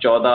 14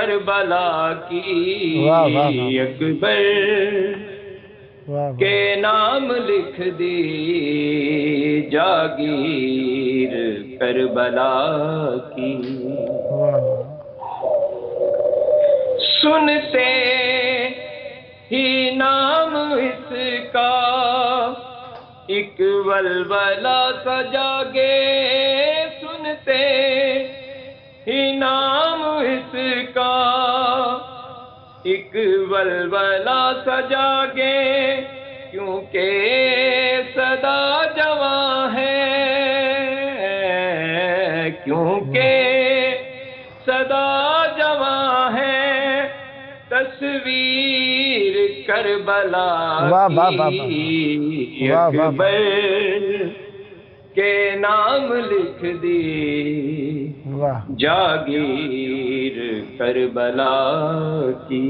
کربلا کی واہ واہ واہ اکبر واہ کے نام لکھ دی جاگیر کربلا کی واہ سنتے ہی نام اس کا ایک ولولہ سا جاگے سنتے ہی نام اس کا ایک ولولہ سا جاگے کیونکہ صدا جواں ہے کیونکہ صدا جواں ہے تصویر کربلا کی اکبر کے نام لکھ دی جاگیر کربلا کی.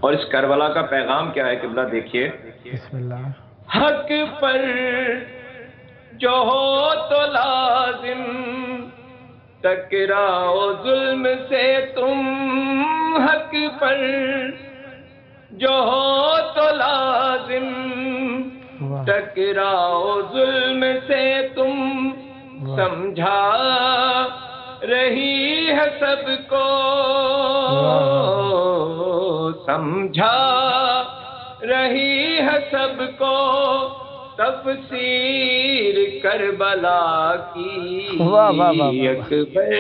اور اس کربلا کا پیغام کیا ہے قبلہ دیکھیے. بسم اللہ. حق پر جو ہو تو لازم ٹکراؤ ظلم سے تم حق پر جو ہو تو لازم ٹکراؤ ظلم سے تم سمجھا رہی ہے سب کو سمجھا رہی ہے سب کو تفسیر کربلا کی اکبر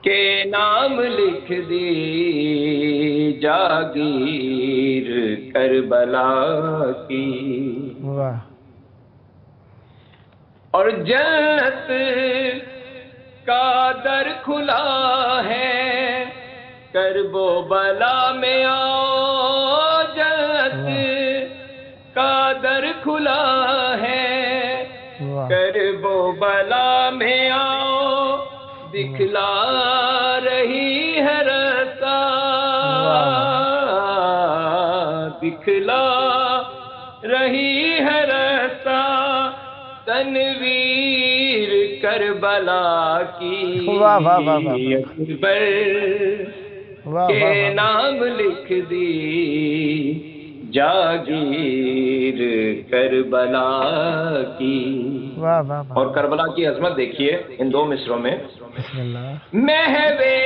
کے نام لکھ دی جاگیر کربلا کی. اور جنت کا در کھلا ہے کرب و بلا میں آؤ جنت کا در کھلا ہے کرب و بلا میں آؤ دکھلا رہی ہے رستہ دکھلا رہی ہے رستہ تنویر کربلا کی اکبر کے نام لکھ دی جاگیر کربلا کی. اور کربلا کی عظمت دیکھیے ان دو مصروں میں. محوے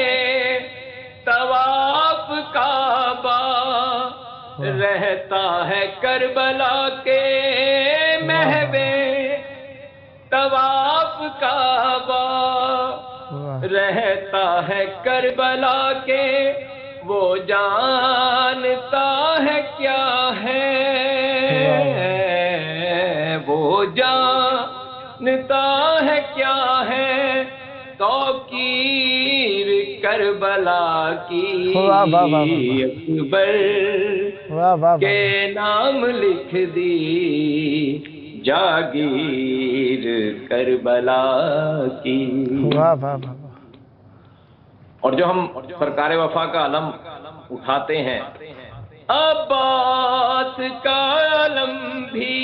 طواف کعبہ رہتا ہے کربلا کے محوے طواف کعبہ رہتا ہے کربلا کے وہ جانتا ہے کیا ہے وہ جانتا ہے کیا ہے توقیر کربلا کی اکبر کے نام لکھ دی جاگیر کربلا کی. اور جو ہم سرکار وفا کا علم اٹھاتے ہیں عباس کا علم بھی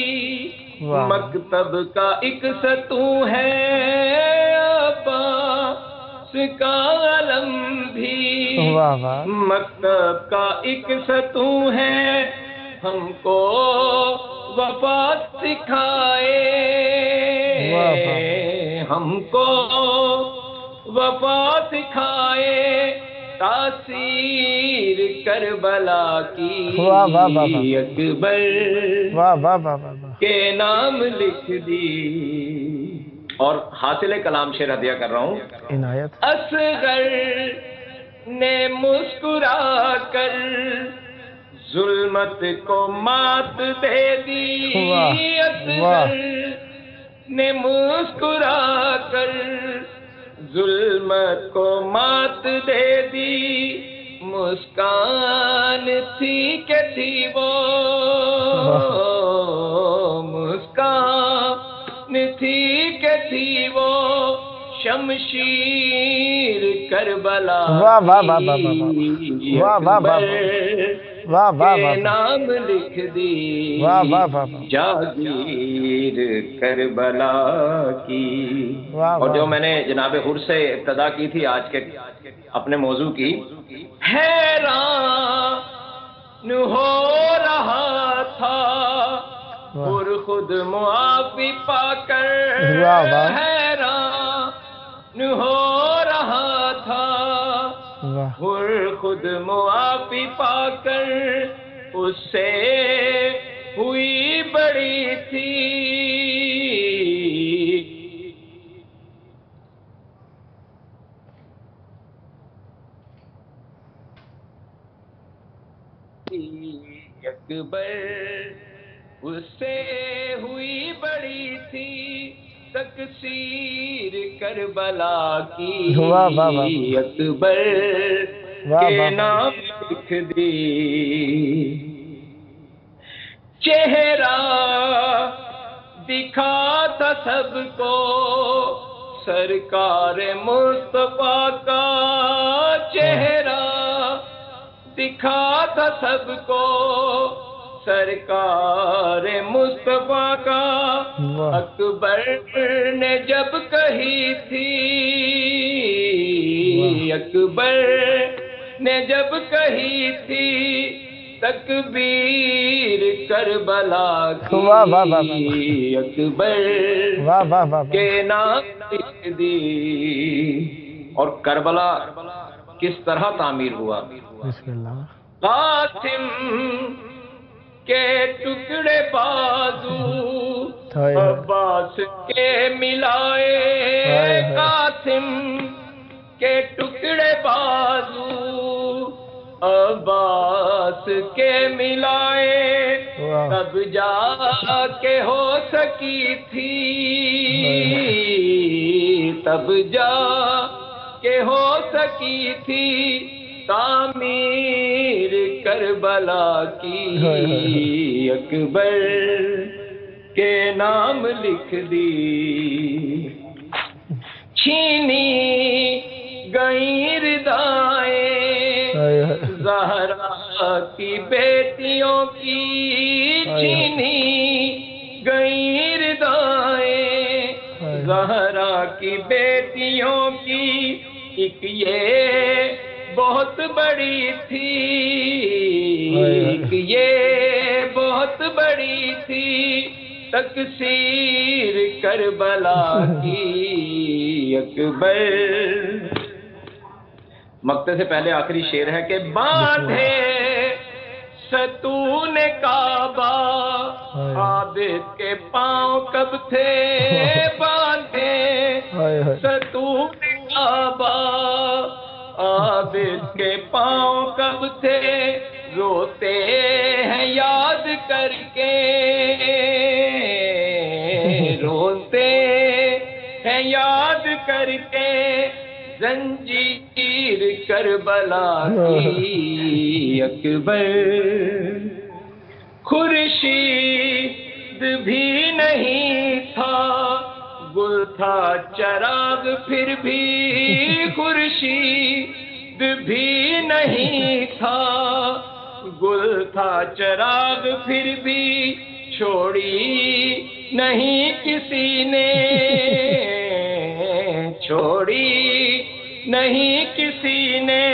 مکتب کا ایک ستون ہے عباس کا علم بھی مکتب کا ایک ستون ہے ہم کو وفا سکھائے ہم کو وفا سکھائے تاثیر کربلا کی اکبر کے نام لکھ دی. اور حاصل کلام شعر ہدیہ کر رہا ہوں. عنایت. اصغر نے مسکرا کر ظلمت کو مات دے دی اصغر نے مسکرا کر ظلمت کو مات دے دی مسکان تھی کہ تھی وہ مسکان تھی کہ تھی وہ شمشیر کربلا واہ واہ کے واہ نام لکھ دی واہ واہ واہ جاگیر کربلا کی۔ واہ اور جو واہ میں نے جناب حر سے ابتدا کی تھی آج کے اپنے موضوع کی، حیران ہو رہا تھا حر خود معافی پا کر، واہ واہ حیران ہو رہا تھا واہ حر خود معافی پا کر، اس سے ہوئی بڑی تھی اکبر، اس سے ہوئی بڑی تھی تکثیر کربلا کی۔ واہ واہ واہ اکبر واہ کے واہ نام لکھ دی، چہرہ دکھا تھا سب کو سرکار مصطفیٰ کا، چہرہ دکھا تھا سب کو سرکار مصطفیٰ کا۔ واہ اکبر نے جب کہی تھی، اکبر نے جب کہی تھی تکبیر کربلا واہ واہ واہ واہ کی، اکبر واہ واہ واہ کے نام لکھ دی۔ اور کربلا کس طرح تعمیر ہوا؟ بسم اللہ قاسم کے ٹکڑے بازو ہائے ہائے عباس کے ملائے، ہائے ہائے قاسم کے ٹکڑے بازو عباس کے ملائے، واہ تب جا کے ہو سکی تھی، تب جا کے ہو سکی تھی تعمیر کربلا کی۔ اکبر کے نام لکھ دی، چھینی گئی ردائیں ہائے ہائے زہرا کی بیٹیوں کی، چھینی گئی ردائیں زہرا کی بیٹیوں کی، ایک یہ بہت بڑی تھی، ایک یہ بہت بڑی تھی تکثیر کربلا کی۔ اکبر مقطع سے پہلے آخری شعر ہے کہ باندھے ستون کعبہ عابد کے پاؤں کب تھے، باندھے ہائے ہائے ستون کعبہ عابد کے پاؤں کب تھے، روتے ہیں یاد کر کے، روتے ہیں یاد کر کے زنجیر کربلا کی۔ اکبر خورشید بھی نہیں تھا گل تھا چراغ پھر بھی، خورشید بھی نہیں تھا گل تھا چراغ پھر بھی، چھوڑی نہیں کسی نے، چھوڑی نہیں کسی نے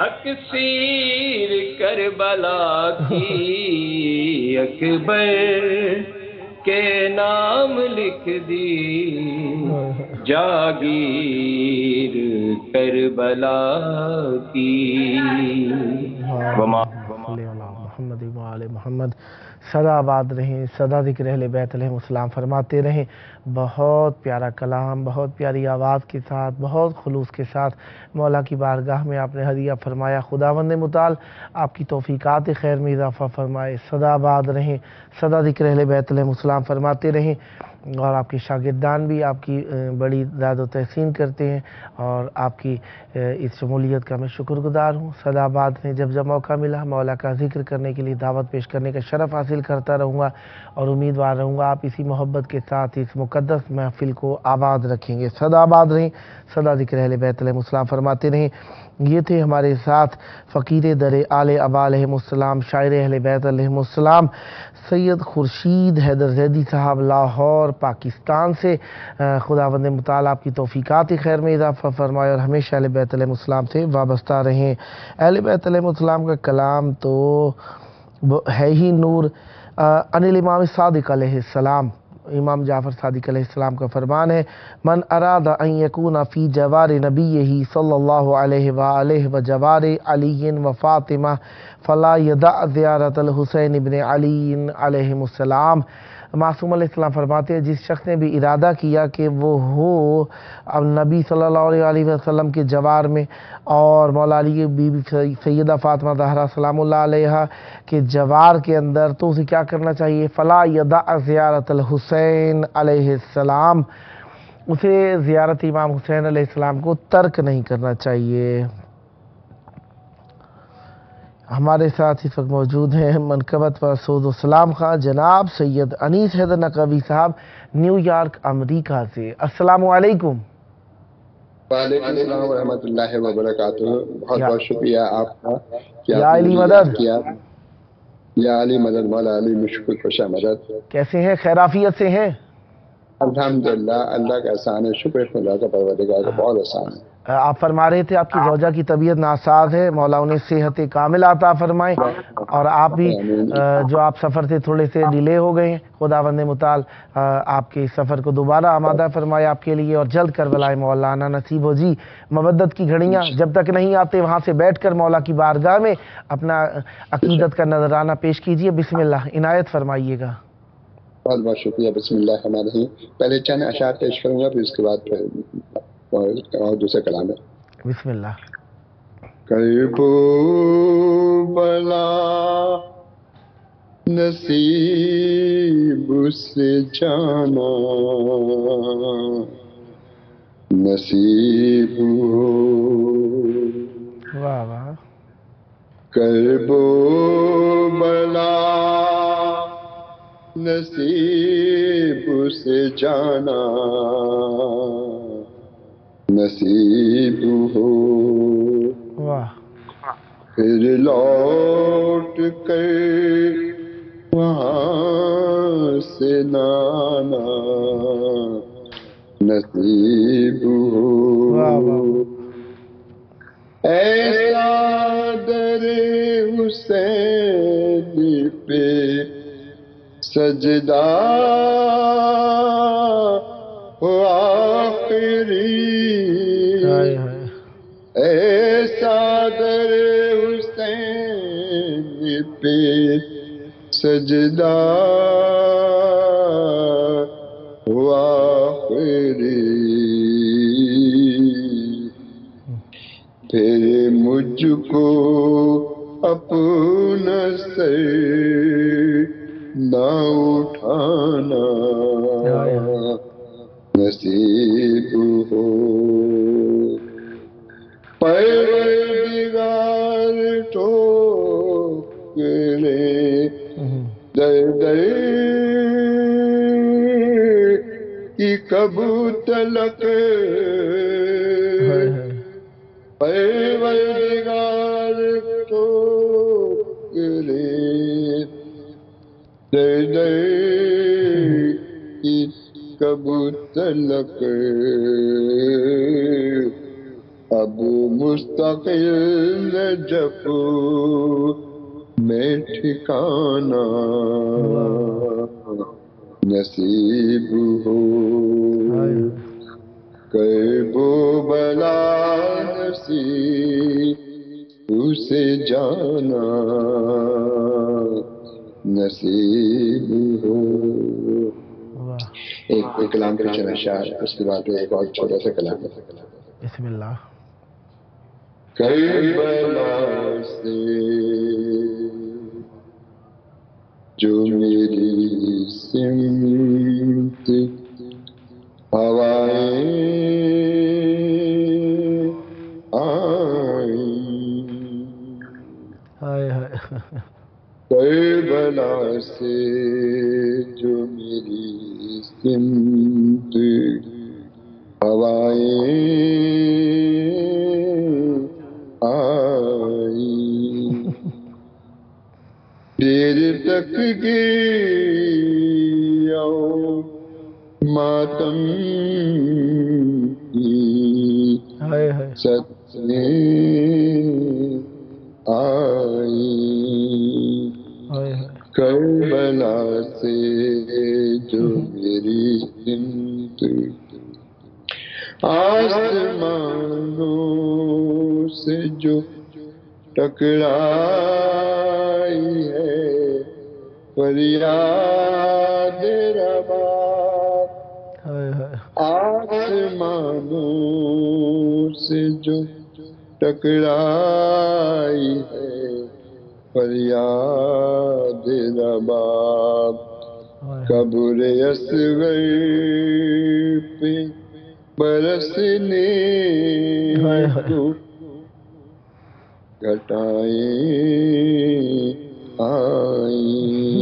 اکثیر کربلا کی۔ اکبر کے نام لکھ دی جاگیر کربلا کی۔ محمد وآل محمد سدا آباد رہیں، سدا ذکر اہل بیت علیہ السلام فرماتے رہیں۔ بہت پیارا کلام، بہت پیاری آواز کے ساتھ، بہت خلوص کے ساتھ مولا کی بارگاہ میں آپ نے ہدیہ فرمایا۔ خداوند متعال آپ کی توفیقات خیر میں اضافہ فرمائے۔ سدا آباد رہیں، سدا ذکر اہل بیت علیہ السلام فرماتے رہیں، اور آپ کے شاگردان بھی آپ کی بڑی زیادہ و تحسین کرتے ہیں، اور آپ کی اس شمولیت کا میں شکر گزار ہوں۔ سدا آباد نے جب موقع ملا مولا کا ذکر کرنے کے لیے دعوت پیش کرنے کا شرف حاصل حاصل کرتا رہوں گا اور امیدوار رہوں گا آپ اسی محبت کے ساتھ اس مقدس محفل کو آباد رکھیں گے. صدا آباد رہیں, صدا ذکر اہل بیت علیہ السلام فرماتے رہیں. یہ تھے ہمارے ساتھ فقیر در آل ابا علیہ السلام, شاعر اہل بیت علیہ السلام, سید خورشید حیدر زیدی صاحب, لاہور پاکستان سے. خداوند متعال آپ کی توفیقات خیر میں اضافہ فرمائے اور ہمیشہ اہل بیت علیہ السلام سے وابستہ رہیں. اہل بیت علیہ السلام کا کلام تو ہے ہی نور. ان الامام صادق علیہ السلام, امام جعفر صادق علیہ السلام کا فرمان ہے, من اراد ان یکون فی جوار نبیہ صلی اللہ علیہ وآلہ و جوار علی و فاطمہ فلا یدع زیارت الحسین ابن علی علیہ السلام. معصوم علیہ السلام فرماتے ہیں جس شخص نے بھی ارادہ کیا کہ وہ ہو اب نبی صلی اللہ علیہ وسلم کے جوار میں اور مولا علی بی بی سیدہ فاطمہ زہرا سلام اللہ علیہا کے جوار کے اندر, تو اسے کیا کرنا چاہیے؟ فلا یدع زیارت الحسین علیہ السلام, اسے زیارت امام حسین علیہ السلام کو ترک نہیں کرنا چاہیے. ہمارے ساتھ اس وقت موجود ہیں منقبت و سعود السلام خان جناب سید انیس حیدر نقوی صاحب, نیو یارک امریکہ سے. السلام علیکم. وعلیکم السلام ورحمۃ اللہ وبرکاتہ. بہت بہت شکریہ آپ کا کہ یا آپ نے علی مجھے مدد. یاد کیا. یا علی مدد, مولا علی مشکل خوش آمدید. کیسے ہیں؟ خیرافیت سے ہیں؟ الحمدللہ, اللہ کا احسان ہے, شکر خدا کا, پروردگار کا بہت احسان ہے. آپ فرما رہے تھے آپ کی زوجہ کی طبیعت ناساز ہے, مولا انہیں صحت کامل عطا فرمائے, اور آپ بھی جو آپ سفر سے تھوڑے سے ڈیلے ہو گئے ہیں, خداوند متعال آپ کے سفر کو دوبارہ آمادہ فرمائے آپ کے لیے, اور جلد کربلائے مولانا نصیب ہو. جی, مودت کی گھڑیاں جب تک نہیں آتے وہاں سے بیٹھ کر مولا کی بارگاہ میں اپنا عقیدت کا نذرانہ پیش کیجئے. بسم اللہ, عنایت فرمائیے گا. بہت بہت شکریہ. بسم اللہ الرحمن الرحیم. پہلے چند اشعار پیش کروں گا, پھر اس کے بعد اور دوسرے کلام ہے. بسم اللہ. کربو بلا نصیب سے جانا نصیب ہو, واہ واہ. کربو بلا نصیب سے جانا نصیب ہو, واہ. پھر لوٹ کر وہاں سے نانا نصیب واہ واہ. ہو. ایسا در حسین پہ سجدہ ہو آخری, ہائے ہائے. ایسا در حسین پہ سجدہ ہو آخری, پھر مجھ کو اپنا سر نہ اٹھانا نصیب ہو. پروردگار ٹھوکریں در در کی کب تلک, پروردگار ٹھوکریں در در کی کب تلک, اب مستقل نجف میں ٹھکانا نصیب ہو. کربو بلا نصیب سے جانا نصیب ہو. ایک کلام کے چند اشعار, اس کے بعد ایک اور چھوٹا سا کلام ہے. بسم اللہ. کربلا سے جو میری سمت ہوائیں آئیں, ہائے ہائے. کربلا سے جو میری سمت ہوائیں آئی، دیر تک گئی اور ماتم کی ستیں آئی، کربلا سے جو میری سمت آسمانوں سے جو ٹکرائی ہے فریاد روا، آسمانوں سے جو ٹکرائی ہے فریاد رباب، قبر اصغر پہ برسنے کو گھٹائیں آئیں،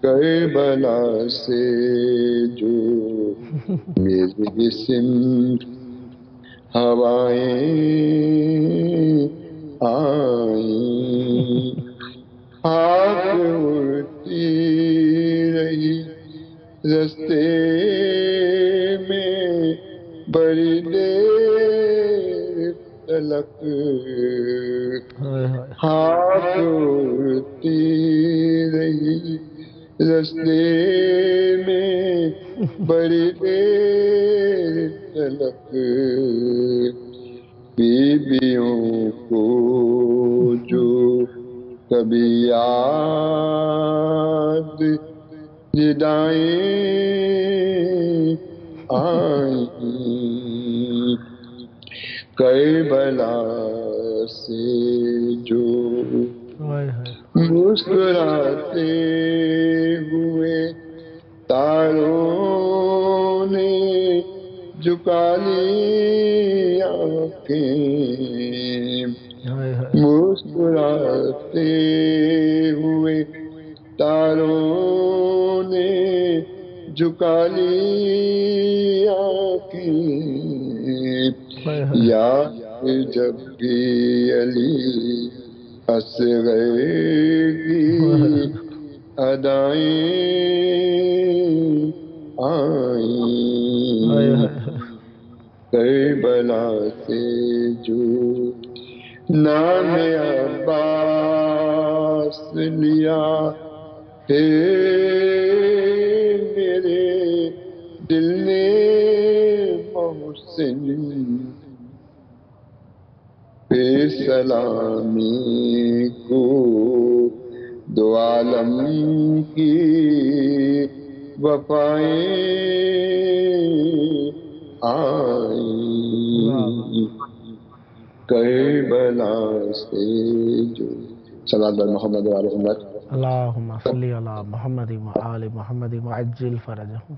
کربلا سے جو میری سمت ہوائیں آئیں، خاک اڑتی رہی رستے میں بڑی دیر تلک، خاک اڑتی رہی رستے میں بڑی دیر تلک، بیویوں کو جو کبھی یاد ندائیں آئیں، کربلا سے جو مسکراتے ہوئے تاروں نے جھکا لی آنکھیں، مسکراتے ہوئے تاروں نے جھکا لی آنکھیں، یاد جب بھی علی اصغر کی ادائیں آئیں، کربلا سے جو نام عباس لیا ہے میرے دل نے محسن پہ سلامی کو دو عالم کی وفائیں آئیں، کربلا سے جو صلی اللہ محمد وعلی محمد اللہم صلی علی محمد وآل محمد وعجل فرجہم۔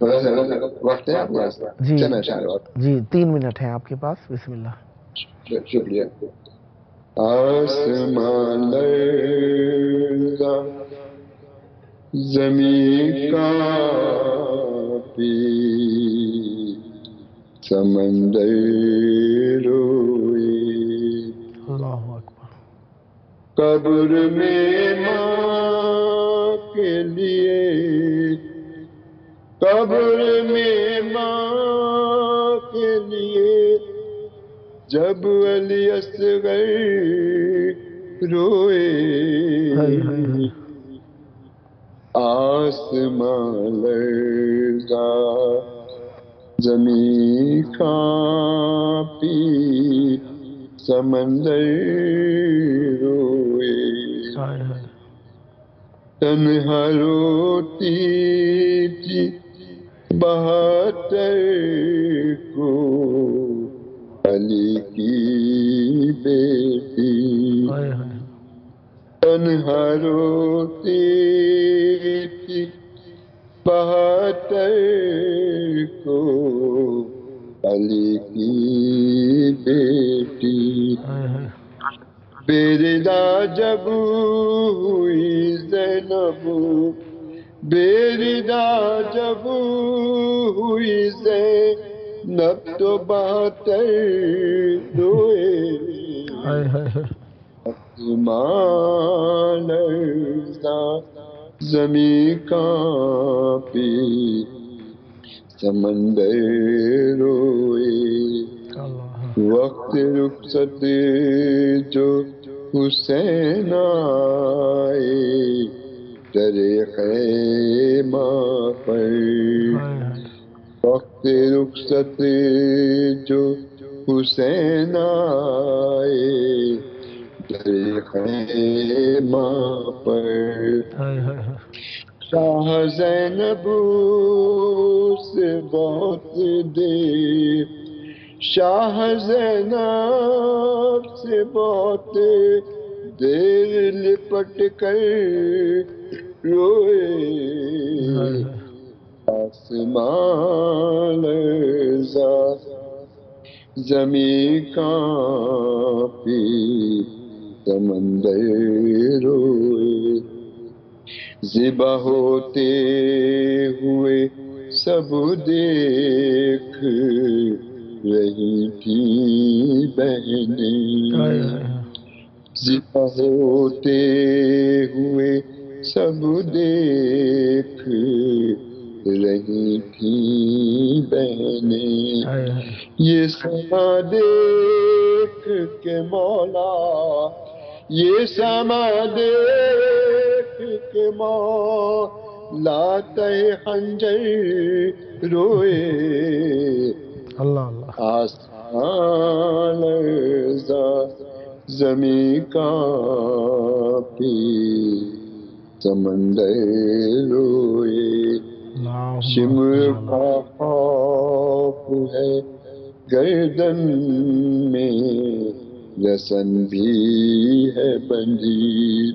وقت ہے آپ کے پاس؟ جی چلیں شاید جی 3 منٹ ہیں آپ کے پاس، بسم اللہ۔ شکریہ۔ آسمان لرزا زمین کانپی سمندر روئی، اللہ اکبر۔ قبر میں ماں کے لیے، قبر میں ماں کے لیے جب علی اصغر روئے، آسمان لرزا زمین کانپی سمندر روئے، تنہا روتی تھی بہتر کو علی کی بیٹی، تنہا روتی تھی بہتر کو علی کی بیٹی، بیردا جب ہوئی زینب، بیردا جب ہوئی زینب تو بہتر روئے، ہائے ہائے ہائے، آسمان لرزا زمیں کانپی، سمندر روئے، اللہ وقت رخصت جو حسین آئے، در خیمہ پر، ہائے ہائے، وقت رخصت جو حسین آئے، در خیمہ پر، ہائے ہائے ہائے، شاہ زینب سے بہت دیر، شاہ زینب سے بہت دیر لپٹ کر روئے، ہائے ہائے، آسمان لرزا زمیں کانپی، سمندر روئے، ذبح ہوتے ہوئے سب دیکھ رہی تھیں بہنیں، ہائے ہائے ہائے، ذبح ہوتے ہوئے سب دیکھ رہی تھیں بہنیں، ہائے ہائے، یہ سما دیکھ کے مولا، یہ سما دیکھ کے مولا تہ خنجر روئے، اللہ اللہ، آسمان لرزا زمیں کانپی، سمندر روئے، اللہم شمر صل علی کا خوف ہے گردن میں، رسن بھی ہے بندی،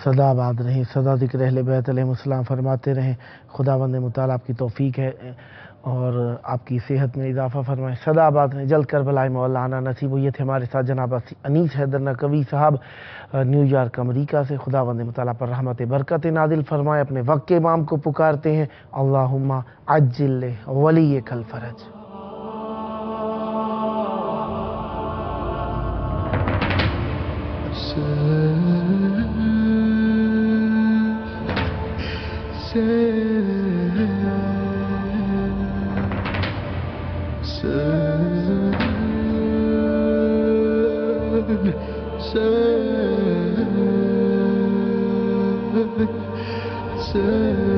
صدا آباد رہیں، صدا ذکر اہل بیت علیہ السلام فرماتے رہیں۔ خداوند متعالی آپ کی توفیق ہے اور آپ کی صحت میں اضافہ فرمائے، صدا آباد رہیں۔ جلد کربلا مولانا نصیب ہوئی تھے ہمارے ساتھ جناب انیس حیدر نقوی صاحب نیو یارک امریکہ سے، خداوند متعالی پر رحمت برکت نازل فرمائے۔ اپنے وقت کے امام کو پکارتے ہیں، اللہم عجل ولیک الفرج۔ Sir